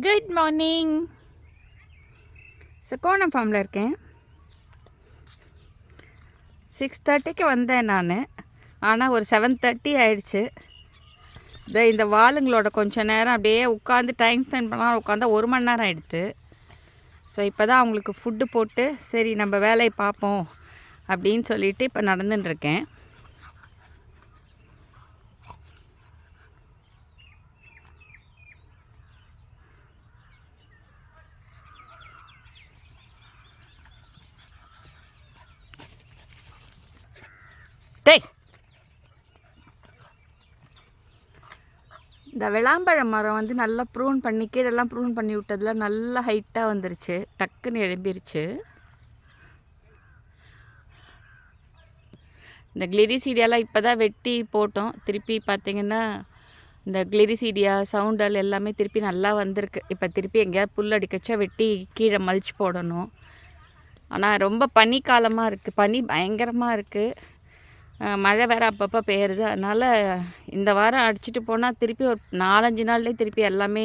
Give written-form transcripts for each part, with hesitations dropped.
Good morning. கோணம் ஃபார்மில் இருக்கேன். 6:30க்கு வந்தேன் நான். ஆனால் ஒரு 7:30 ஆயிடுச்சு. இந்த வாளுங்களோட கொஞ்சம் நேரம் அப்படியே உட்காந்து டைம் ஸ்பெண்ட் பண்ணலாம் உட்காந்தா 1 மணி நேரம் ஆகிடுது. ஸோ இப்போ தான் அவங்களுக்கு ஃபுட்டு போட்டு சரி நம்ம வேலையை பார்ப்போம் அப்படின்னு சொல்லிவிட்டு இப்போ நடந்துட்டுருக்கேன். இந்த விளாம்பழம் மரம் வந்து நல்லா ப்ரூன் பண்ணி கீழெல்லாம் ப்ரூன் பண்ணி விட்டதில் நல்லா ஹைட்டாக வந்துருச்சு, டக்குன்னு எழும்பிருச்சு. இந்த கிளிரிசீடியாலாம் இப்போ தான் வெட்டி போட்டோம். திருப்பி பார்த்திங்கன்னா இந்த கிளிரிசீடியா சவுண்டல் எல்லாமே திருப்பி நல்லா வந்திருக்கு. இப்போ திருப்பி எங்கேயாவது புல் அடிக்கச்சா வெட்டி கீழே மல்ச் போடணும். ஆனால் ரொம்ப பனிக்காலமாக இருக்குது, பனி பயங்கரமாக இருக்குது. மழை வேறு அப்பப்போ பெய்யுறது. அதனால் இந்த வாரம் அடிச்சுட்டு போனால் திருப்பி ஒரு 4-5 நாள்லேயே திருப்பி எல்லாமே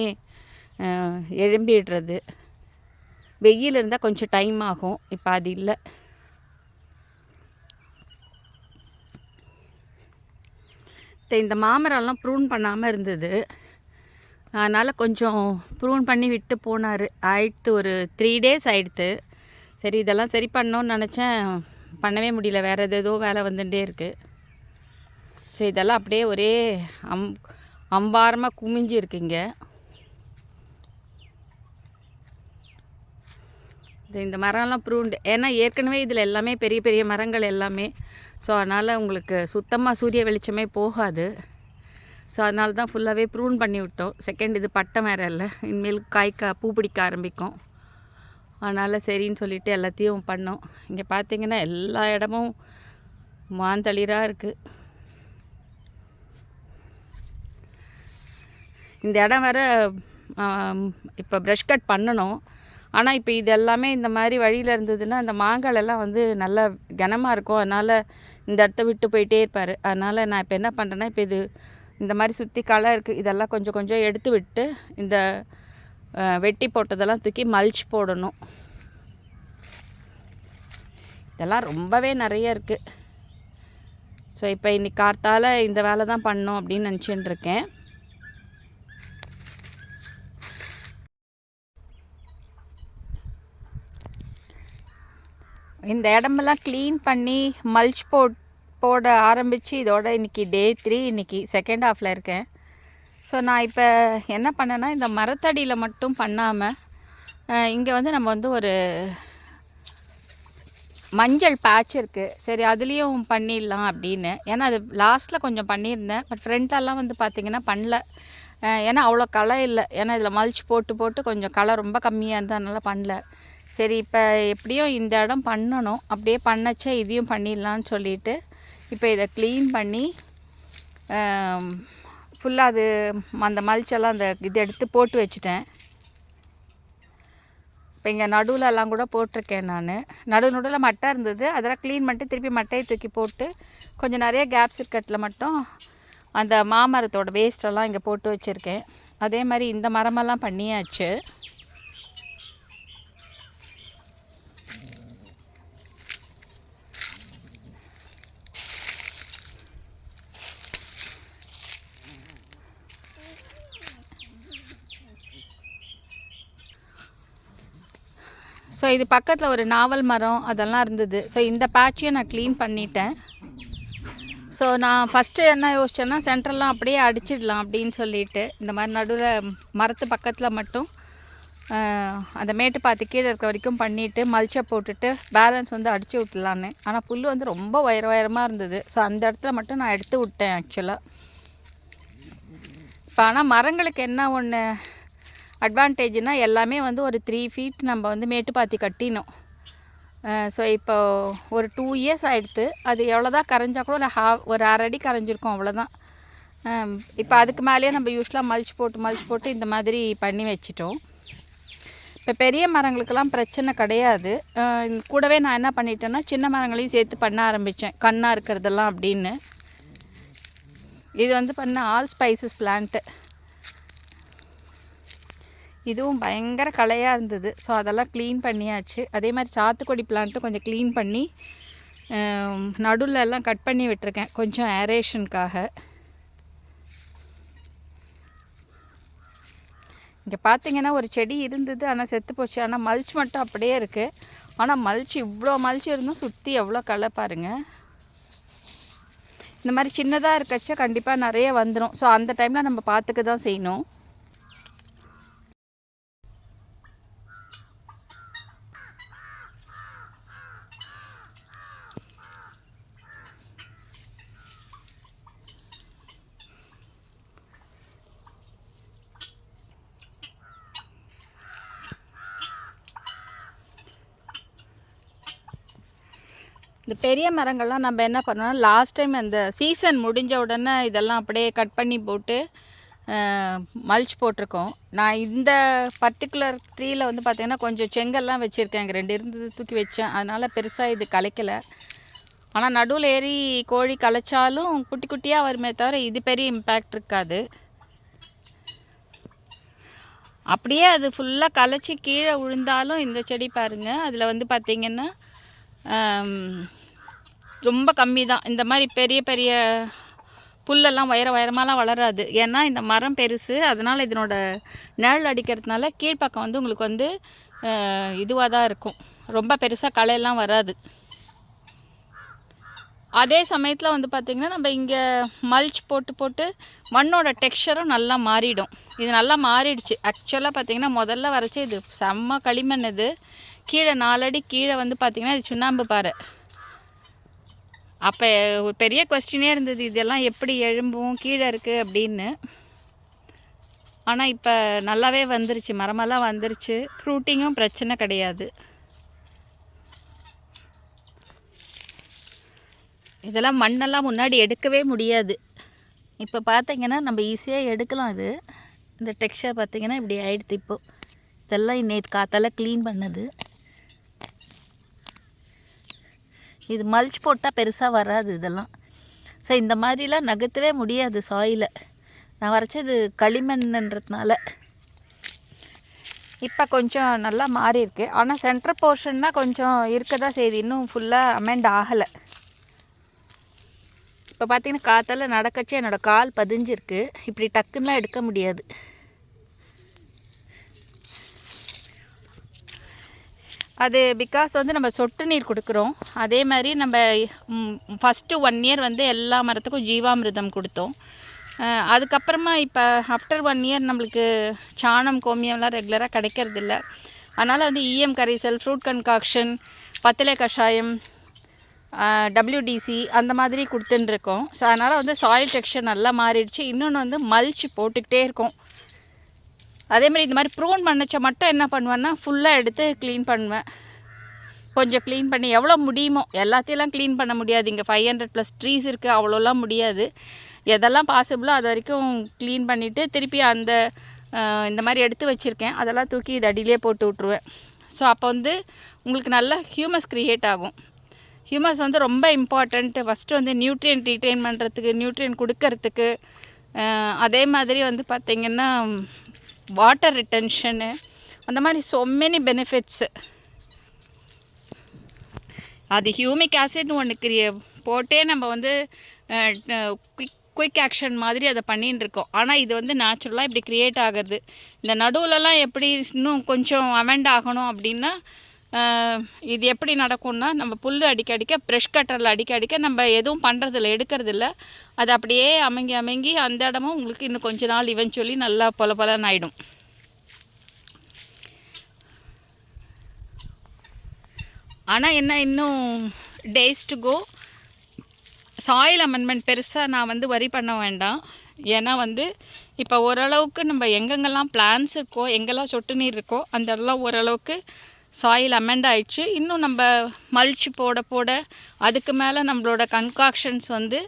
எழும்பிடுறது. வெயில் இருந்தால் கொஞ்சம் டைம் ஆகும், இப்போ அது இல்லை. இந்த மாமரம்லாம் ப்ரூன் பண்ணாமல் இருந்தது, அதனால் கொஞ்சம் ப்ரூன் பண்ணி விட்டு போனார். ஆயிடுத்து ஒரு 3 days ஆகிடுது. சரி இதெல்லாம் சரி பண்ணோன்னு நினச்சேன், பண்ணவே முடியல. வேறு ஏதோ வேலை வந்துட்டே இருக்குது. சரி இதெல்லாம் அப்படியே ஒரே அம்பாரமாக குமிஞ்சு இருக்குங்க. இந்த மரம்லாம் ப்ரூன்டு, ஏன்னா ஏற்கனவே இதில் எல்லாமே பெரிய பெரிய மரங்கள் எல்லாமே. ஸோ அதனால் உங்களுக்கு சுத்தமாக சூரிய வெளிச்சமே போகாது. ஸோ அதனால தான் ஃபுல்லாகவே ப்ரூன் பண்ணி விட்டோம். செகண்ட் இது பட்டம் வேறு இல்லை, இனிமேல் பூ பிடிக்க ஆரம்பிக்கும். அதனால் சரின்னு சொல்லிவிட்டு எல்லாத்தையும் பண்ணோம். இங்கே பார்த்திங்கன்னா எல்லா இடமும் மாந்தளிராக இருக்குது. இந்த இடம் வேறு இப்போ ப்ரஷ் கட் பண்ணணும். ஆனால் இப்போ இது எல்லாமே இந்த மாதிரி வழியில் இருந்ததுன்னா இந்த மாங்காய் எல்லாம் வந்து நல்லா கனமாக இருக்கும். அதனால் இந்த இடத்த விட்டு போயிட்டே இருப்பார். அதனால் நான் இப்போ என்ன பண்ணுறேன்னா, இப்போ இது இந்த மாதிரி சுற்றி களை இருக்குது, இதெல்லாம் கொஞ்சம் கொஞ்சம் எடுத்து விட்டு இந்த வெட்டி போட்டதெல்லாம் தூக்கி மல்ச் போடணும். இதெல்லாம் ரொம்பவே நிறைய இருக்குது. ஸோ இப்போ இன்றைக்கி கார்த்தால் இந்த வேலை தான் பண்ணோம் அப்படின்னு நினச்சிட்டு இருக்கேன். இந்த இடமெல்லாம் க்ளீன் பண்ணி மல்ச் போட ஆரம்பித்து இதோட இன்றைக்கி Day 3, இன்றைக்கி செகண்ட் ஹாஃபில் இருக்கேன். ஸோ நான் இப்போ என்ன பண்ணேன்னா, இந்த மரத்தடியில் மட்டும் பண்ணாமல் இங்கே வந்து நம்ம வந்து ஒரு மஞ்சள் பேட்ச் இருக்குது, சரி அதுலேயும் பண்ணிடலாம் அப்படின்னு. ஏன்னா அது லாஸ்ட்டில் கொஞ்சம் பண்ணியிருந்தேன், பட் ஃப்ரண்ட்டெல்லாம் வந்து பார்த்திங்கன்னா பண்ணல. ஏன்னா அவ்வளோ களை இல்லை, ஏன்னா இதில் மல்ச் போட்டு கொஞ்சம் களை ரொம்ப கம்மியாக இருந்ததுனால பண்ணல. சரி இப்போ எப்படியும் இந்த இடம் பண்ணணும், அப்படியே பண்ணச்சா இதையும் பண்ணிடலான்னு சொல்லிவிட்டு இப்போ இதை க்ளீன் பண்ணி ஃபுல்லாக அது அந்த மல்ச்செல்லாம் அந்த இது எடுத்து போட்டு வச்சுட்டேன். இப்போ இங்கே நடுவில் எல்லாம் கூட போட்டிருக்கேன் நான். நடுவில் மட்டை இருந்தது, அதெல்லாம் க்ளீன் பண்ணிட்டு திருப்பி மட்டையை தூக்கி போட்டு கொஞ்சம் நிறைய கேப்ஸ் இருக்கட்டில் மட்டும் அந்த மாமரத்தோட வேஸ்ட்டெல்லாம் இங்கே போட்டு வச்சுருக்கேன். அதே மாதிரி இந்த மரமெல்லாம் பண்ணியாச்சு. ஸோ இது பக்கத்தில் ஒரு நாவல் மரம் அதெல்லாம் இருந்தது. ஸோ இந்த பேட்சையும் நான் க்ளீன் பண்ணிட்டேன். ஸோ நான் ஃபஸ்ட்டு என்ன யோசித்தேன்னா, சென்டரெல்லாம் அப்படியே அடிச்சிடலாம் அப்படின்னு சொல்லிட்டு இந்த மாதிரி நடுவில் மரத்து பக்கத்தில் மட்டும் அந்த மேட்டு பார்த்து கீழே இருக்க வரைக்கும் பண்ணிவிட்டு மல்ச்சை போட்டுட்டு பேலன்ஸ் வந்து அடித்து விட்டுலான்னு. ஆனால் புல் வந்து ரொம்ப உயரமாக இருந்தது. ஸோ அந்த இடத்துல மட்டும் நான் எடுத்து விட்டேன் ஆக்சுவலாக. இப்போ ஆனால் மரங்களுக்கு என்ன ஒன்று அட்வான்டேஜ்னால், எல்லாமே வந்து ஒரு 3 feet நம்ம வந்து மேட்டுப்பாத்தி கட்டினோம். ஸோ இப்போ ஒரு 2 years ஆகிடுது. அது எவ்வளோதான் கரைஞ்சால் கூட ஒரு அரை அடி கரைஞ்சிருக்கும், அவ்வளோதான். இப்போ அதுக்கு மேலேயே நம்ம யூஸ்வலாக மல்ச் போட்டு இந்த மாதிரி பண்ணி வச்சிட்டோம். இப்போ பெரிய மரங்களுக்கெல்லாம் பிரச்சனை கிடையாது. கூடவே நான் என்ன பண்ணிட்டேன்னா, சின்ன மரங்களையும் சேர்த்து பண்ண ஆரம்பித்தேன், கண்ணாக இருக்கிறதெல்லாம் அப்படின்னு. இது வந்து பண்ண ஆல் ஸ்பைசஸ் பிளான்ட்டு. இதுவும் பயங்கர களையாக இருந்தது. ஸோ அதெல்லாம் க்ளீன் பண்ணியாச்சு. அதே மாதிரி சாத்துக்குடி பிளான்ட்டும் கொஞ்சம் க்ளீன் பண்ணி நடுவில் எல்லாம் கட் பண்ணி விட்டுருக்கேன் கொஞ்சம் ஏரேஷனுக்காக. இங்கே பார்த்தீங்கன்னா ஒரு செடி இருந்தது, ஆனால் செத்து போச்சு. ஆனால் மல்ச் மட்டும் அப்படியே இருக்குது. ஆனால் மல்ச் இவ்வளோ மல்ச் இருந்தும் சுற்றி எவ்வளோ களை பாருங்கள். இந்த மாதிரி சின்னதாக இருக்கச்சா கண்டிப்பாக நிறைய வந்துடும். ஸோ அந்த டைமில் நம்ம பார்த்துக்க தான் செய்யணும். இந்த பெரிய மரங்கள்லாம் நம்ம என்ன பண்ணோம்னா லாஸ்ட் டைம் அந்த சீசன் முடிஞ்ச உடனே இதெல்லாம் அப்படியே கட் பண்ணி போட்டு மல்ச் போட்டிருக்கோம். நான் இந்த பர்டிகுலர் ட்ரீயில் வந்து பார்த்திங்கன்னா கொஞ்சம் செங்கல்லாம் வச்சுருக்கேன். இங்கே 2 இருந்தது தூக்கி வச்சேன். அதனால் பெருசாக இது கலைக்கலை. ஆனால் நடுவில் ஏறி கோழி கலைச்சாலும் குட்டி குட்டியாக வருமே தவிர இது பெரிய இம்பேக்ட் இருக்காது. அப்படியே அது ஃபுல்லாக கலைச்சி கீழே விழுந்தாலும் இந்த செடி பாருங்கள், அதில் வந்து பார்த்திங்கன்னா ரொம்ப கம்மி தான். இந்த மாதிரி பெரிய பெரிய புல்லெல்லாம் உயரமாலாம் வளராது. ஏன்னா இந்த மரம் பெருசு, அதனால் இதனோட நிழல் அடிக்கிறதுனால கீழ்ப்பக்கம் வந்து உங்களுக்கு வந்து இதுவாக தான் இருக்கும். ரொம்ப பெருசாக களையெல்லாம் வராது. அதே சமயத்தில் வந்து பார்த்திங்கன்னா நம்ம இங்கே மல்ச் போட்டு மண்ணோட டெக்ஸ்சரும் நல்லா மாறிடும். இது நல்லா மாறிடுச்சு. ஆக்சுவலாக பார்த்திங்கன்னா முதல்ல வரைச்சி இது செம்ம களிமண். இது கீழே 4 அடி கீழே வந்து பார்த்திங்கன்னா இது சுண்ணாம்பு பாறை. அப்போ ஒரு பெரிய கொஸ்டினே இருந்தது, இதெல்லாம் எப்படி எழும்பும் கீழே இருக்குது அப்படின்னு. ஆனால் இப்போ நல்லாவே வந்துருச்சு, மரமெல்லாம் வந்துருச்சு. ஃப்ரூட்டிங்கும் பிரச்சனை கிடையாது. இதெல்லாம் மண்ணெல்லாம் முன்னாடி எடுக்கவே முடியாது. இப்போ பார்த்திங்கன்னா நம்ம ஈஸியாக எடுக்கலாம். இது இந்த டெக்ஸ்சர் பார்த்திங்கன்னா இப்படி ஆகிடுது. இப்போது இதெல்லாம் நேற்று காத்தால க்ளீன் பண்ணது. இது மல்ச் போட்டால் பெருசாக வராது இதெல்லாம். ஸோ இந்த மாதிரிலாம் நகர்த்தவே முடியாது சாயிலை. நான் வரைச்சது களிமண்ன்றதுனால இப்போ கொஞ்சம் நல்லா மாறி இருக்கு. ஆனால் சென்டர் போர்ஷன்னா கொஞ்சம் இருக்க தான் செய்யுது, இன்னும் ஃபுல்லாக அமெண்ட் ஆகலை. இப்போ பார்த்தீங்கன்னா காத்தால நடக்கச்சே என்னோடய கால் பதிஞ்சிருக்கு. இப்படி டக்குன்னெலாம் எடுக்க முடியாது. அது பிகாஸ் வந்து நம்ம சொட்டு நீர் கொடுக்குறோம். அதே மாதிரி நம்ம ஃபஸ்ட்டு 1 இயர் வந்து எல்லா மரத்துக்கும் ஜீவாமிர்தம் கொடுத்தோம். அதுக்கப்புறமா இப்போ ஆஃப்டர் 1 இயர் நம்மளுக்கு சாணம் கோமியம்லாம் ரெகுலராக கிடைக்கிறதில்ல. அதனால் வந்து EM கரைசல், ஃப்ரூட் கன்காக்ஷன், பத்திலை கஷாயம், WDC அந்த மாதிரி கொடுத்துட்டுருக்கோம். ஸோ அதனால் வந்து சாயில் டெக்ஸ்சர் நல்லா மாறிடுச்சு. இன்னொன்று வந்து மல்ச் போட்டுக்கிட்டே இருக்கோம். அதேமாதிரி இந்த மாதிரி ப்ரூன் பண்ணச்ச மட்டும் என்ன பண்ணுவேன்னா ஃபுல்லாக எடுத்து க்ளீன் பண்ணுவேன். கொஞ்சம் க்ளீன் பண்ணி எவ்வளோ முடியுமோ, எல்லாத்தையெல்லாம் க்ளீன் பண்ண முடியாது. இங்கே 500+ ட்ரீஸ் இருக்குது, அவ்வளோலாம் முடியாது. எதெல்லாம் பாசிபிளோ அது வரைக்கும் க்ளீன் பண்ணிவிட்டு திருப்பி அந்த இந்த மாதிரி எடுத்து வச்சுருக்கேன், அதெல்லாம் தூக்கி இது அடியிலே போட்டு விட்ருவேன். ஸோ அப்போ வந்து உங்களுக்கு நல்ல ஹியூமஸ் க்ரியேட் ஆகும். ஹியூமஸ் வந்து ரொம்ப இம்பார்ட்டண்ட்டு. ஃபஸ்ட்டு வந்து நியூட்ரியன்ட் ரீட்டைன் பண்ணுறதுக்கு, நியூட்ரியன்ட் கொடுக்கறதுக்கு. அதே மாதிரி வந்து பார்த்திங்கன்னா வாட்டர் ரிட்டென்ஷனு, அந்த மாதிரி ஸோ மெனி பெனிஃபிட்ஸு. அது ஹியூமிக் ஆசிட்னு ஒன்று போட்டே நம்ம வந்து குயிக் ஆக்ஷன் மாதிரி அதை பண்ணின்னு இருக்கோம். ஆனால் இது வந்து நேச்சுரலாக இப்படி க்ரியேட் ஆகிறது. இந்த நடுவுலலாம் எப்படி இன்னும் கொஞ்சம் அமெண்ட் ஆகணும் அப்படின்னா இது எப்படி நடக்கும்னா, நம்ம புல் அடிக்க ப்ரெஷ் கட்டரில் அடிக்க நம்ம எதுவும் பண்ணுறதில்ல, எடுக்கிறதில்ல. அது அப்படியே அமைங்கி அந்த இடமும் உங்களுக்கு இன்னும் கொஞ்ச நாள் இவென்ச்சுவலி நல்லா பொலன்னு ஆகிடும். ஆனால் என்ன, இன்னும் days to go. Soil amendment பெருசாக நான் வந்து வரி பண்ண வேண்டாம். ஏன்னா வந்து இப்போ ஓரளவுக்கு நம்ம எங்கெங்கெல்லாம் பிளான்ஸ் இருக்கோ, எங்கெல்லாம் சொட்டு நீர் இருக்கோ அந்த இடம்லாம் ஓரளவுக்கு சாயில் அமெண்ட் ஆயிடுச்சு. இன்னும் நம்ம மல்ச் போட அதுக்கு மேலே நம்மளோட கன்காக்ஷன்ஸ் வந்து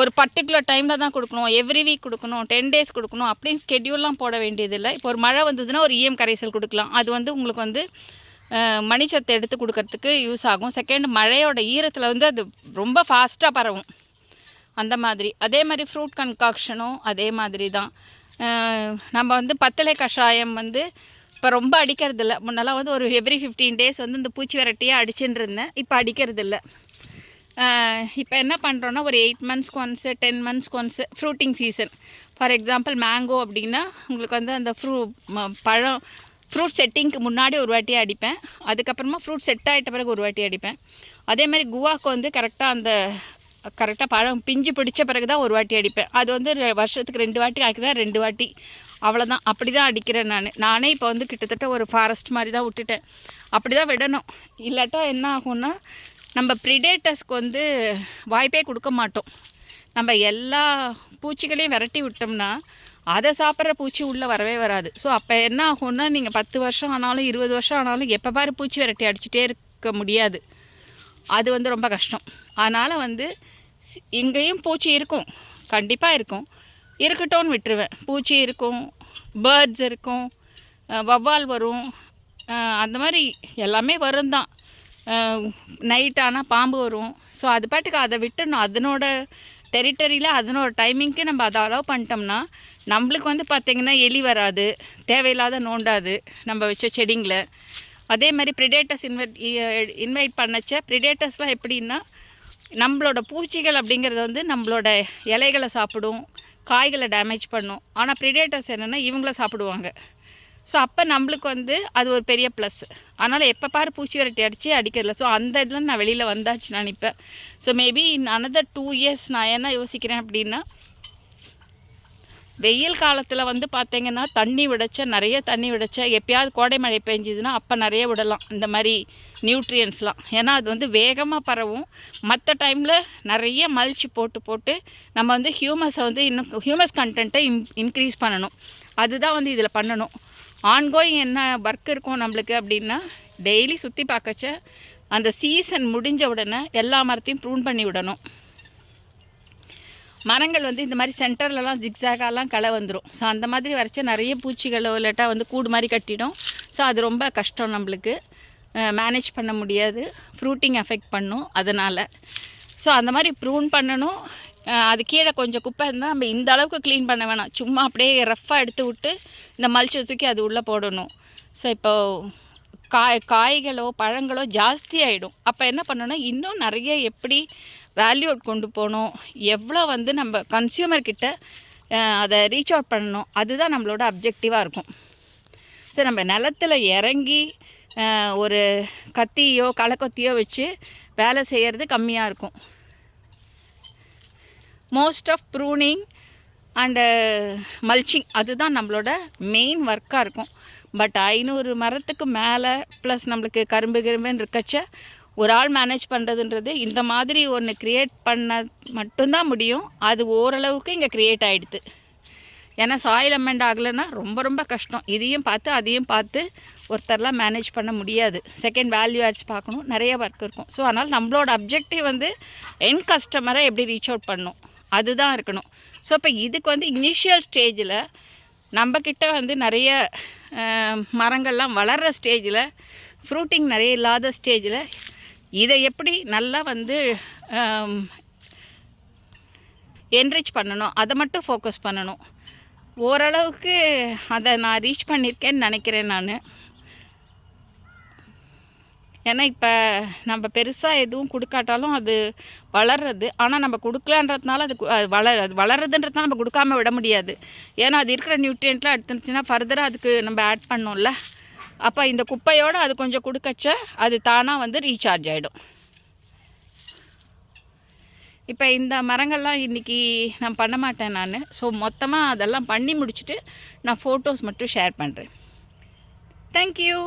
ஒரு பர்டிகுலர் டைமில் தான் கொடுக்கணும், எவ்ரி வீக் கொடுக்கணும், 10 days கொடுக்கணும் அப்படின்னு ஸ்கெட்யூல்லாம் போட வேண்டியதில்லை. இப்போ ஒரு மழை வந்ததுன்னா ஒரு EM கரைசல் கொடுக்கலாம். அது வந்து உங்களுக்கு வந்து மணிச்சத்தை எடுத்து கொடுக்கறதுக்கு யூஸ் ஆகும். செகண்ட், மழையோட ஈரத்தில் வந்து அது ரொம்ப ஃபாஸ்ட்டாக பரவும் அந்த மாதிரி. அதே மாதிரி ஃப்ரூட் கன்காக்ஷனும் அதே மாதிரி தான். நம்ம வந்து பத்தலை கஷாயம் வந்து இப்போ ரொம்ப அடிக்கிறதில்ல. முன்னெல்லாம் வந்து ஒரு எவ்ரி 15 டேஸ் வந்து இந்த பூச்சி விரட்டியாக அடிச்சுட்டு இருந்தேன். இப்போ அடிக்கிறதில்ல. இப்போ என்ன பண்ணுறோன்னா ஒரு 8 மந்த்ஸ்க்கு ஒன்ஸு 10 மந்த்ஸ்க்கு once fruiting season. For example mango அப்படின்னா உங்களுக்கு வந்து அந்த பழம் ஃப்ரூட் செட்டிங்க்கு முன்னாடி ஒரு வாட்டி அடிப்பேன். அதுக்கப்புறமா ஃப்ரூட் செட் ஆகிட்ட பிறகு ஒரு வாட்டி அடிப்பேன். அதே மாதிரி குவாக்கு வந்து கரெக்டாக பழம் பிஞ்சு பிடிச்ச பிறகு தான் ஒரு வாட்டி அடிப்பேன். அது வந்து வருஷத்துக்கு 2 வாட்டி ஆக்கிதான் 2 வாட்டி, அவ்வளோதான். அப்படி தான் அடிக்கிறேன் நானே. இப்போ வந்து கிட்டத்தட்ட ஒரு ஃபாரஸ்ட் மாதிரி தான் விட்டுட்டேன். அப்படி தான் விடணும். இல்லாட்டா என்ன ஆகும்னா நம்ம ப்ரிடேட்டர்ஸ்க்கு வந்து வாய்ப்பே கொடுக்க மாட்டோம். நம்ம எல்லா பூச்சிகளையும் விரட்டி விட்டோம்னா அதை சாப்பிட்ற பூச்சி உள்ளே வரவே வராது. ஸோ அப்போ என்ன ஆகும்னா நீங்கள் 10 வருஷம் ஆனாலும் 20 வருஷம் ஆனாலும் எப்போ பாரு பூச்சி விரட்டி அடிச்சுட்டே இருக்க முடியாது. அது வந்து ரொம்ப கஷ்டம். அதனால் வந்து இங்கேயும் பூச்சி இருக்கும், கண்டிப்பாக இருக்கும், இருக்கட்டும்னு விட்டுருவேன். பூச்சி இருக்கும், பேர்ட்ஸ் இருக்கும், வவ்வால் வரும், அந்த மாதிரி எல்லாமே வரும் தான். நைட் ஆனால் பாம்பு வரும். ஸோ அது பாட்டுக்கு அதை விட்டுடணும். அதனோட டெரிட்டரியில் அதனோட டைமிங்க்கு நம்ம அதை அலோவ் பண்ணிட்டோம்னா நம்மளுக்கு வந்து பார்த்திங்கன்னா எலி வராது, தேவையில்லாத நோண்டாது நம்ம வச்ச செடிங்களை. அதே மாதிரி ப்ரிடேட்டர்ஸ் இன்வைட் பண்ணச்ச ப்ரிடேட்டர்ஸ்லாம் எப்படின்னா நம்மளோட பூச்சிகள் அப்படிங்கிறது வந்து நம்மளோட இலைகளை சாப்பிடும், காய்களை டேமேஜ் பண்ணும். ஆனால் ப்ரிடேட்டர்ஸ் என்னென்னா இவங்கள சாப்பிடுவாங்க. ஸோ அப்போ நம்மளுக்கு வந்து அது ஒரு பெரிய ப்ளஸ். அதனால் எப்போ பாரு பூச்சி விரட்டி அடித்து அடிக்கிறதில்ல. ஸோ அந்த இடத்துல நான் வெளியில் வந்தாச்சு நான் இப்போ. So maybe in another 2 years நான் என்ன யோசிக்கிறேன் அப்படின்னா, வெயில் காலத்தில் வந்து பார்த்திங்கன்னா நிறைய தண்ணி விடச்ச எப்பயாவது கோடை மழை பெஞ்சிதுன்னா அப்போ நிறைய விடலாம் இந்த மாதிரி நியூட்ரியன்ஸ்லாம். ஏன்னா அது வந்து வேகமாக பரவும். மற்ற டைமில் நிறைய மல்ச்சி போட்டு நம்ம வந்து ஹியூமஸை வந்து இன்னும் ஹியூமஸ் கண்டென்ட்டை இன்க்ரீஸ் பண்ணணும். அதுதான் வந்து இதில் பண்ணணும். ஆன்கோயிங் என்ன ஒர்க் இருக்கும் நம்மளுக்கு அப்படின்னா, டெய்லி சுற்றி பார்க்கச்ச அந்த சீசன் முடிஞ்ச உடனே எல்லா மரத்தையும் ப்ரூன் பண்ணி விடணும். மரங்கள் வந்து இந்த மாதிரி சென்டர்லலாம் ஜிக்ஸாகலாம் களை வந்துடும். ஸோ அந்த மாதிரி வரைச்சா நிறைய பூச்சிகளோ இல்லாட்டா வந்து கூடு மாதிரி கட்டிடும். ஸோ அது ரொம்ப கஷ்டம், நம்மளுக்கு மேனேஜ் பண்ண முடியாது, ஃப்ரூட்டிங் அஃபெக்ட் பண்ணும். அதனால் ஸோ அந்த மாதிரி ப்ரூன் பண்ணணும். அது கீழே கொஞ்சம் குப்பை இருந்தால் நம்ம இந்த அளவுக்கு க்ளீன் பண்ண வேணாம், சும்மா அப்படியே ரஃப்பாக எடுத்து விட்டு இந்த மல்ச்சை தூக்கி அது உள்ளே போடணும். ஸோ இப்போது காய்களோ பழங்களோ ஜாஸ்தி ஆகிடும். அப்போ என்ன பண்ணணும், இன்னும் நிறைய எப்படி வேல்யூ அவுட் கொண்டு போகணும், எவ்வளோ வந்து நம்ம கன்சியூமர்கிட்ட அதை ரீச் அவுட் பண்ணணும், அதுதான் நம்மளோட அப்ஜெக்டிவாக இருக்கும். ஸோ நம்ம நிலத்தில் இறங்கி ஒரு கத்தியோ களைக்கொத்தியோ வச்சு வேலை செய்கிறது கம்மியாக இருக்கும். Most of pruning and mulching அதுதான் நம்மளோட மெயின் ஒர்க்காக இருக்கும். பட் 500 மரத்துக்கு மேலே ப்ளஸ் நம்மளுக்கு கரும்புன்னு இருக்கச்ச ஒரு ஆள் மேனேஜ் பண்ணுறதுன்றது இந்த மாதிரி ஒன்று க்ரியேட் பண்ண மட்டும்தான் முடியும். அது ஓரளவுக்கு இங்கே க்ரியேட் ஆகிடுது. ஏன்னா சாயில் அமெண்ட் ஆகலைன்னா ரொம்ப ரொம்ப கஷ்டம். இதையும் பார்த்து அதையும் பார்த்து ஒருத்தர்லாம் மேனேஜ் பண்ண முடியாது. செகண்ட் வேல்யூ ஆட்ஸ் பார்க்கணும், நிறைய ஒர்க் இருக்கும். ஸோ அதனால் நம்மளோட அப்ஜெக்டிவ் வந்து எண்ட் கஸ்டமரை எப்படி ரீச் அவுட் பண்ணணும் அதுதான் இருக்கணும். ஸோ இப்போ இதுக்கு வந்து இனிஷியல் ஸ்டேஜில் நம்மக்கிட்ட வந்து நிறைய மரங்கள்லாம் வளர்கிற ஸ்டேஜில், ஃப்ரூட்டிங் நிறைய இல்லாத ஸ்டேஜில் இதை எப்படி நல்லா வந்து என்ரிச் பண்ணணும், அதை மட்டும் ஃபோக்கஸ் பண்ணணும். ஓரளவுக்கு அதை நான் ரீச் பண்ணியிருக்கேன்னு நினைக்கிறேன் நான். ஏன்னா இப்போ நம்ம பெருசாக எதுவும் கொடுக்காட்டாலும் அது வளர்றது. ஆனால் நம்ம கொடுக்கலான்றதுனால அது வளர்றதுன்றதுனால நம்ம கொடுக்காமல் விட முடியாது. ஏன்னா அது இருக்கிற நியூட்ரியன்ட்லாம் எடுத்துருச்சுன்னா ஃபர்தராக அதுக்கு நம்ம ஆட் பண்ணோம்ல. அப்போ இந்த குப்பையோடு அது கொஞ்சம் கொடுக்கச்ச அது தானாக வந்து ரீசார்ஜ் ஆகிடும். இப்போ இந்த மரங்கள்லாம் இன்றைக்கி நான் பண்ண மாட்டேன் நான். ஸோ மொத்தமாக அதெல்லாம் பண்ணி முடிச்சுட்டு நான் ஃபோட்டோஸ் மட்டும் ஷேர் பண்ணுறேன். தேங்க்யூ.